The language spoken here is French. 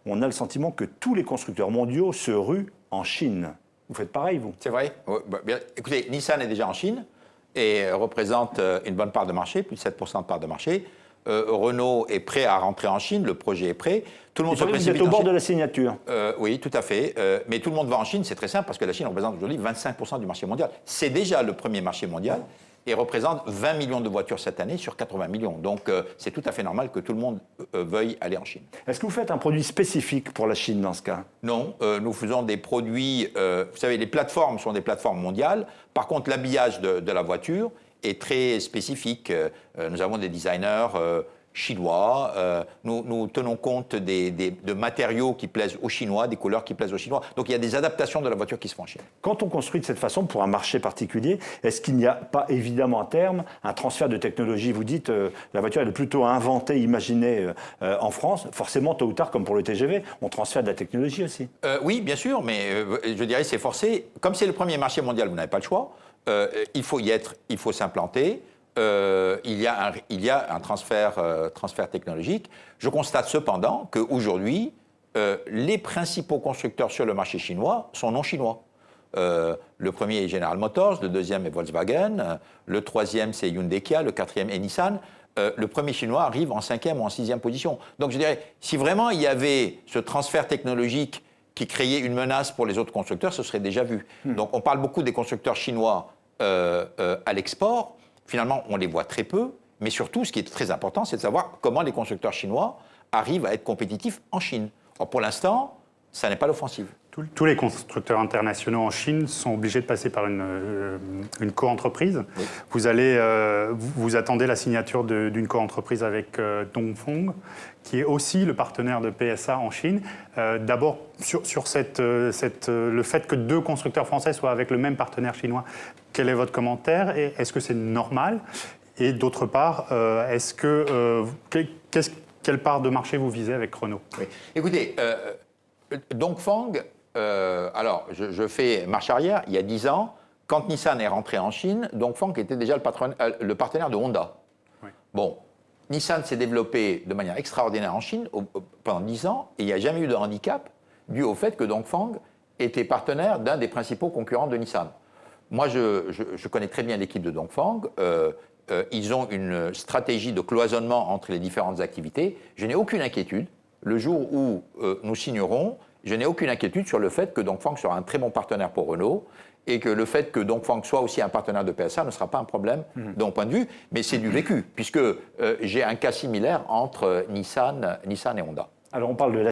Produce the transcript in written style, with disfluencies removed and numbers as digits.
on a le sentiment que tous les constructeurs mondiaux se ruent en Chine. Vous faites pareil, vous? C'est vrai. Écoutez, Nissan est déjà en Chine et représente une bonne part de marché, plus de 7% de part de marché. Renault est prêt à rentrer en Chine, le projet est prêt. Tout le monde se précipite. Vous êtes au bord de la signature. Oui, tout à fait. Mais tout le monde va en Chine, c'est très simple, parce que la Chine représente aujourd'hui 25% du marché mondial. C'est déjà le premier marché mondial et représente 20 millions de voitures cette année sur 80 millions. Donc c'est tout à fait normal que tout le monde veuille aller en Chine. Est-ce que vous faites un produit spécifique pour la Chine dans ce cas? Non, nous faisons des produits, vous savez, les plateformes sont des plateformes mondiales. Par contre, l'habillage de la voiture est très spécifique. Nous avons des designers chinois. Nous tenons compte de matériaux qui plaisent aux Chinois, des couleurs qui plaisent aux Chinois. Donc il y a des adaptations de la voiture qui se font en Chine. Quand on construit de cette façon pour un marché particulier, est-ce qu'il n'y a pas évidemment à terme un transfert de technologie? Vous dites la voiture elle est plutôt inventée, imaginée en France. Forcément, tôt ou tard, comme pour le TGV, on transfère de la technologie aussi. Oui, bien sûr, mais je dirais c'est forcé. Comme c'est le premier marché mondial, vous n'avez pas le choix. Il faut y être, il faut s'implanter. Il y a un transfert technologique. Je constate cependant qu'aujourd'hui, les principaux constructeurs sur le marché chinois sont non chinois. Le premier est General Motors, le deuxième est Volkswagen, le troisième c'est Hyundai Kia, le quatrième est Nissan. Le premier chinois arrive en 5e ou en 6e position. Donc je dirais, si vraiment il y avait ce transfert technologique qui créait une menace pour les autres constructeurs, ce serait déjà vu. Donc on parle beaucoup des constructeurs chinois à l'export. Finalement, on les voit très peu, mais surtout, ce qui est très important, c'est de savoir comment les constructeurs chinois arrivent à être compétitifs en Chine. Or, pour l'instant, ça n'est pas l'offensive. Tous les constructeurs internationaux en Chine sont obligés de passer par une co-entreprise. Oui. Vous attendez la signature d'une co-entreprise avec Dongfeng, qui est aussi le partenaire de PSA en Chine. D'abord, sur le fait que deux constructeurs français soient avec le même partenaire chinois, quel est votre commentaire? Et est-ce que c'est normal? Et d'autre part, quelle part de marché vous visez avec Renault? Oui. Écoutez, Dongfeng, alors je fais marche arrière, il y a 10 ans, quand Nissan est rentré en Chine, Dongfeng était déjà le partenaire de Honda. Oui. Bon, Nissan s'est développé de manière extraordinaire en Chine pendant 10 ans et il n'y a jamais eu de handicap dû au fait que Dongfeng était partenaire d'un des principaux concurrents de Nissan. Moi, je connais très bien l'équipe de Dongfeng. Ils ont une stratégie de cloisonnement entre les différentes activités. Je n'ai aucune inquiétude. Le jour où nous signerons, je n'ai aucune inquiétude sur le fait que Dongfeng sera un très bon partenaire pour Renault et que le fait que Dongfeng soit aussi un partenaire de PSA ne sera pas un problème de mon point de vue, mais c'est du vécu, puisque j'ai un cas similaire entre Nissan et Honda. Alors on parle de la